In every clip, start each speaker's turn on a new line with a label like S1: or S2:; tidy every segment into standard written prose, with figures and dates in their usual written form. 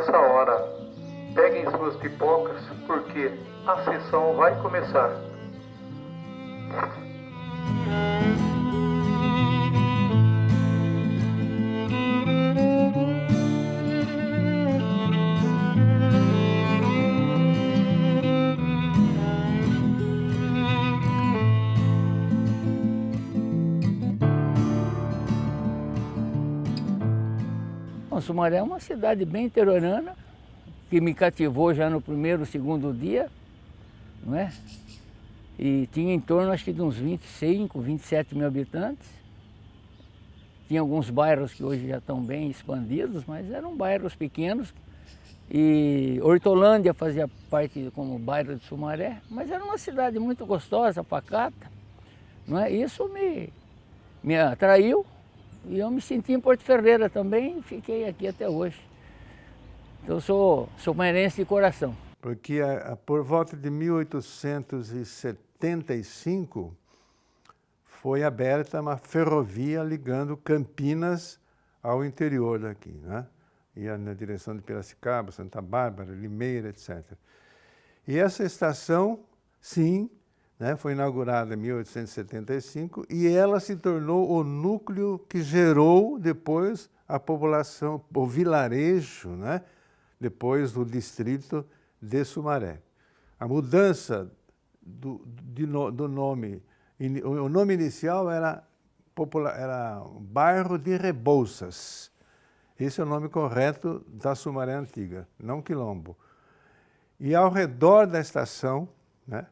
S1: nessa hora. Peguem suas pipocas, porque a sessão vai começar.
S2: Bom, Sumaré é uma cidade bem interiorana, que me cativou já no primeiro, segundo dia, não é? E tinha em torno, acho que de uns 25, 27 mil habitantes. Tinha alguns bairros que hoje já estão bem expandidos, mas eram bairros pequenos. E Hortolândia fazia parte como bairro de Sumaré, mas era uma cidade muito gostosa, pacata, não é? Isso me atraiu. E eu me senti em Porto Ferreira também e fiquei aqui até hoje. Então eu sou sumairense de coração.
S3: Porque por volta de 1875 foi aberta uma ferrovia ligando Campinas ao interior daqui, né? Ia na direção de Piracicaba, Santa Bárbara, Limeira, etc. E essa estação, sim, né, foi inaugurada em 1875 e ela se tornou o núcleo que gerou depois a população, o vilarejo, né, depois do distrito de Sumaré. A mudança do nome, o nome inicial era Bairro de Rebouças. Esse é o nome correto da Sumaré Antiga, não Quilombo. E ao redor da estação, né,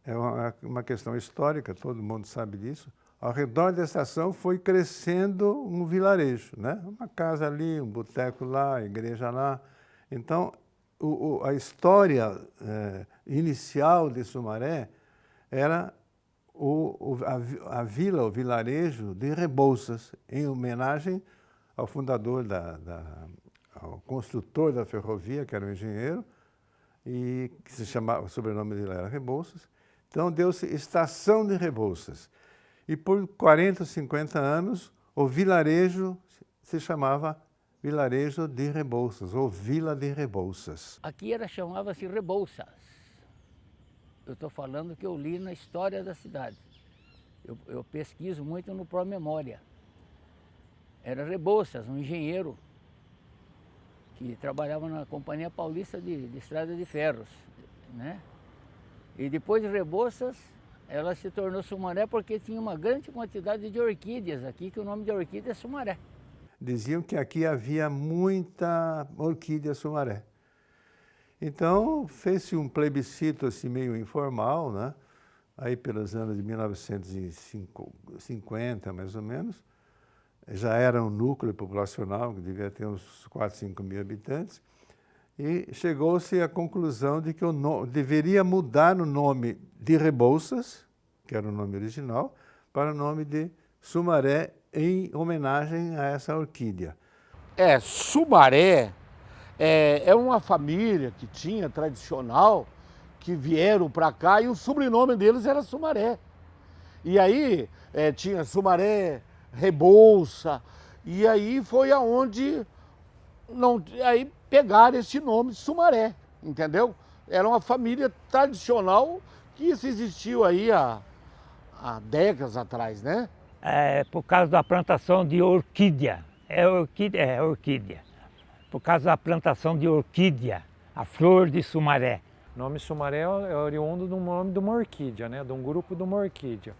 S3: é uma questão histórica, todo mundo sabe disso. Ao redor da estação foi crescendo um vilarejo, né? Uma casa ali, um boteco lá, igreja lá. Então, a história inicial de Sumaré era a vila, o vilarejo de Rebouças, em homenagem ao fundador, ao construtor da ferrovia, que era um engenheiro, e que se chamava, o sobrenome dele era Rebouças. Então deu-se Estação de Rebouças. E por 40, 50 anos, o vilarejo se chamava Vilarejo de Rebouças, ou Vila de Rebouças.
S2: Aqui chamava-se Rebouças. Eu estou falando que eu li na história da cidade. Eu pesquiso muito no Pró-Memória. Era Rebouças, um engenheiro que trabalhava na Companhia Paulista de Estrada de Ferros, né? E depois de Rebouças, ela se tornou Sumaré porque tinha uma grande quantidade de orquídeas aqui, que o nome de orquídea é Sumaré.
S3: Diziam que aqui havia muita orquídea Sumaré. Então, fez-se um plebiscito assim meio informal, né? Aí pelos anos de 1950, mais ou menos, já era um núcleo populacional, que devia ter uns 4, 5 mil habitantes, e chegou-se à conclusão de que deveria mudar o nome de Rebouças, que era o nome original, para o nome de Sumaré, em homenagem a essa orquídea.
S4: Sumaré é uma família que tinha tradicional, que vieram para cá e o sobrenome deles era Sumaré. E aí tinha Sumaré, Rebouça, e aí foi aonde aí pegaram esse nome de Sumaré, entendeu? Era uma família tradicional que isso existiu aí há décadas atrás, né?
S5: Por causa da plantação de orquídea. Orquídea. Por causa da plantação de orquídea, a flor de Sumaré.
S6: O nome Sumaré é oriundo do nome de uma orquídea, né? De um grupo de uma orquídea.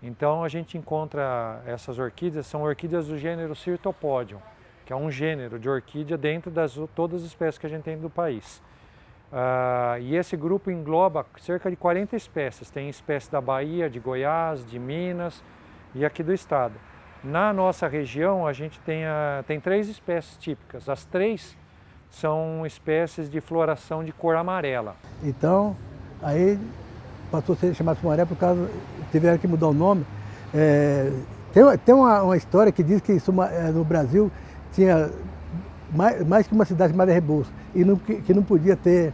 S6: Então a gente encontra essas orquídeas, são orquídeas do gênero Cirtopodium, que é um gênero de orquídea dentro de todas as espécies que a gente tem do país. E esse grupo engloba cerca de 40 espécies. Tem espécies da Bahia, de Goiás, de Minas e aqui do estado. Na nossa região a gente tem 3 espécies típicas. As 3 são espécies de floração de cor amarela.
S7: Então, aí passou a ser chamado Sumaré por causa, tiveram que mudar o nome. Tem uma história que diz que no Brasil tinha mais que uma cidade chamada Rebouças e que não podia ter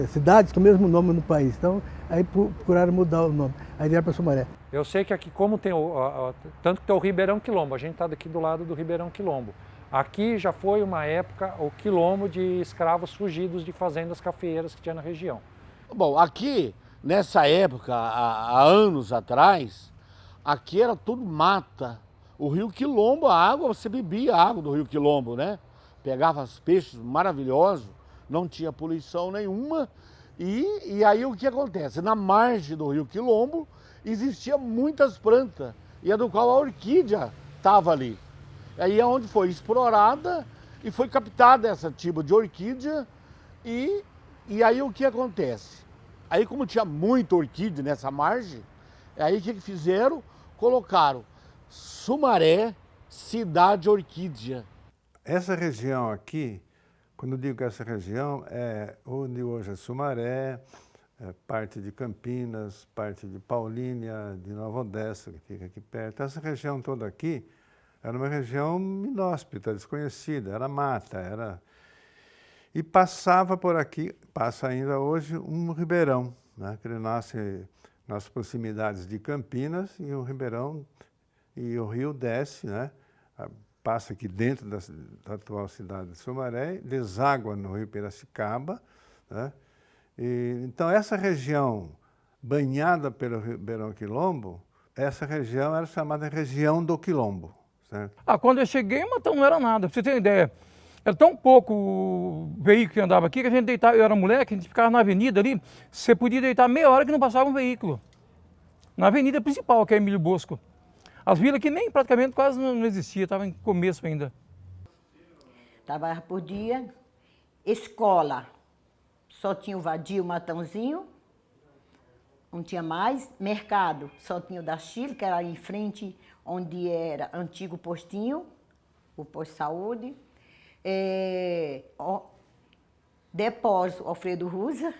S7: cidades com o mesmo nome no país. Então, aí procuraram mudar o nome. Aí vieram para Sumaré.
S6: Eu sei que aqui, como tem tanto que tem o Ribeirão Quilombo, a gente está daqui do lado do Ribeirão Quilombo. Aqui já foi uma época o quilombo de escravos fugidos de fazendas cafeeiras que tinha na região.
S4: Bom, aqui, nessa época, há anos atrás, aqui era tudo mata. O rio Quilombo, a água, você bebia a água do rio Quilombo, né? Pegava os peixes maravilhosos, não tinha poluição nenhuma. E aí o que acontece? Na margem do rio Quilombo existia muitas plantas, e a do qual a orquídea estava ali. Aí é onde foi explorada e foi captada essa tipo de orquídea. E aí o que acontece? Aí como tinha muita orquídea nessa margem, aí o que fizeram? Colocaram Sumaré, cidade orquídea.
S3: Essa região aqui, quando eu digo que essa região, é onde hoje é Sumaré, parte de Campinas, parte de Paulínia, de Nova Odessa, que fica aqui perto. Essa região toda aqui era uma região inóspita, desconhecida, era mata, era... E passava por aqui, passa ainda hoje, um ribeirão, né, que ele nasce nas proximidades de Campinas, e o ribeirão, e o rio desce, né, passa aqui dentro da atual cidade de Sumaré, deságua no rio Piracicaba, né? Então essa região banhada pelo ribeirão Quilombo, essa região era chamada região do Quilombo. Certo?
S8: Quando eu cheguei, Matão não era nada, pra você ter uma ideia. Era tão pouco o veículo que andava aqui que a gente deitava, eu era moleque, a gente ficava na avenida ali, você podia deitar meia hora que não passava um veículo. Na avenida principal, que é Emílio Bosco. As vilas que nem praticamente quase não existia, estava em começo ainda.
S9: Trabalhava por dia, escola, só tinha o Vadio, o Matãozinho, não tinha mais. Mercado, só tinha o da Chile, que era em frente onde era antigo postinho, o posto de saúde. Depósito, Alfredo Rusa,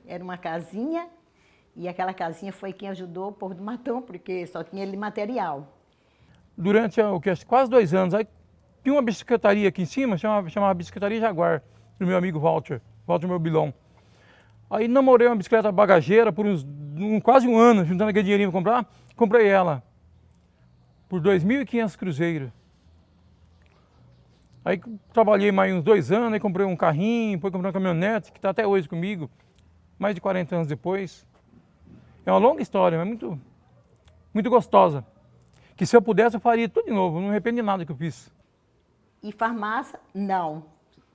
S9: era uma casinha, e aquela casinha foi quem ajudou o povo do Matão, porque só tinha ele material.
S8: Durante quase 2 anos, aí tinha uma bicicletaria aqui em cima, chamava Bicicletaria Jaguar, do meu amigo Walter Mobilon. Aí namorei uma bicicleta bagageira por quase um ano, juntando aquele dinheirinho para comprar, comprei ela por 2.500 cruzeiros. Aí trabalhei mais uns 2 anos, aí comprei um carrinho, depois comprei uma caminhonete, que está até hoje comigo, mais de 40 anos depois. É uma longa história, mas muito gostosa. Que se eu pudesse eu faria tudo de novo, não me arrependo de nada que eu fiz.
S9: E farmácia, não.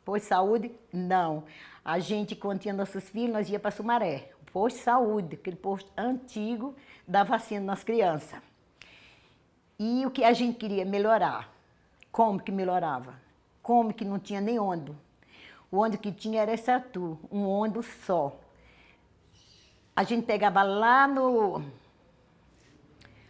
S9: Posto de saúde, não. A gente, quando tinha nossos filhos, nós ia para Sumaré. Posto de saúde, aquele posto antigo da vacina nas crianças. E o que a gente queria? Melhorar. Como que melhorava? Como que não tinha nem ônibus? O ônibus que tinha era esse Atu, um ônibus só. A gente pegava lá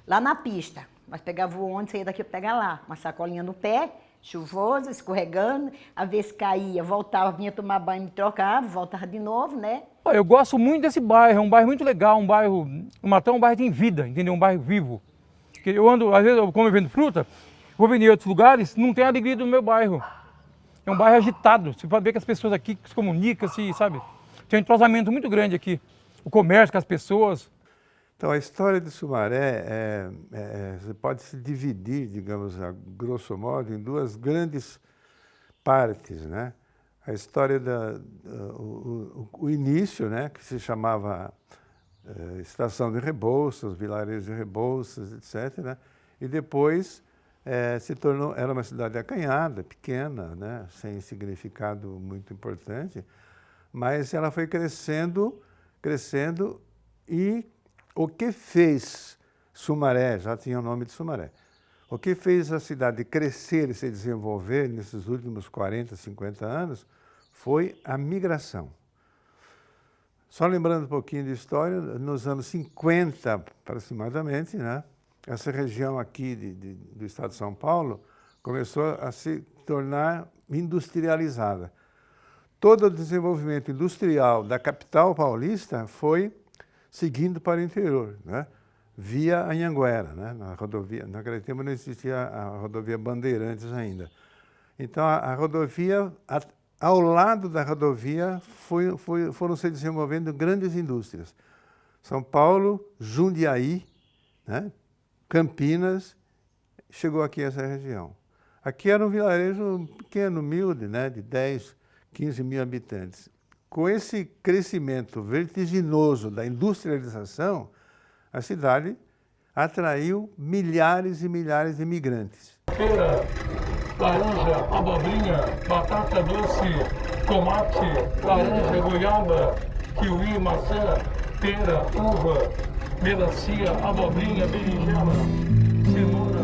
S9: na pista. Nós pegava o ônibus e saía daqui para pegar lá. Uma sacolinha no pé, chuvoso, escorregando. Às vezes caía, voltava, vinha tomar banho, me trocava, voltava de novo, né?
S8: Eu gosto muito desse bairro, é um bairro muito legal, o Matão é um bairro que tem vida, entendeu? Um bairro vivo. Eu ando, às vezes, como eu vendo fruta, vou vender em outros lugares, não tem a alegria do meu bairro. É um bairro agitado, você pode ver que as pessoas aqui se comunicam, sabe? Tem um entrosamento muito grande aqui. O comércio com as pessoas.
S3: Então, a história de Sumaré, você pode se dividir, digamos, a grosso modo, em 2 grandes partes, né? A história o início, né, que se chamava Estação de Rebouças, Vilarejo de Rebouças, etc., né? E depois se tornou, era uma cidade acanhada, pequena, né, sem significado muito importante, mas ela foi crescendo, e o que fez Sumaré, já tinha o nome de Sumaré, o que fez a cidade crescer e se desenvolver nesses últimos 40, 50 anos foi a migração. Só lembrando um pouquinho de história, nos anos 50 aproximadamente, né, essa região aqui do estado de São Paulo começou a se tornar industrializada. Todo o desenvolvimento industrial da capital paulista foi seguindo para o interior, né? Via Anhanguera, né? Na rodovia. Naquele tempo não existia a rodovia Bandeirantes ainda. Então, a rodovia, ao lado da rodovia, foram se desenvolvendo grandes indústrias. São Paulo, Jundiaí, né? Campinas, chegou aqui essa região. Aqui era um vilarejo pequeno, humilde, né, de 10, 15 mil habitantes. Com esse crescimento vertiginoso da industrialização, a cidade atraiu milhares e milhares de imigrantes.
S10: Pera, laranja, abobrinha, batata doce, tomate, laranja, goiaba, kiwi, maçã, pera, uva, melancia, abobrinha, berinjela, cenoura.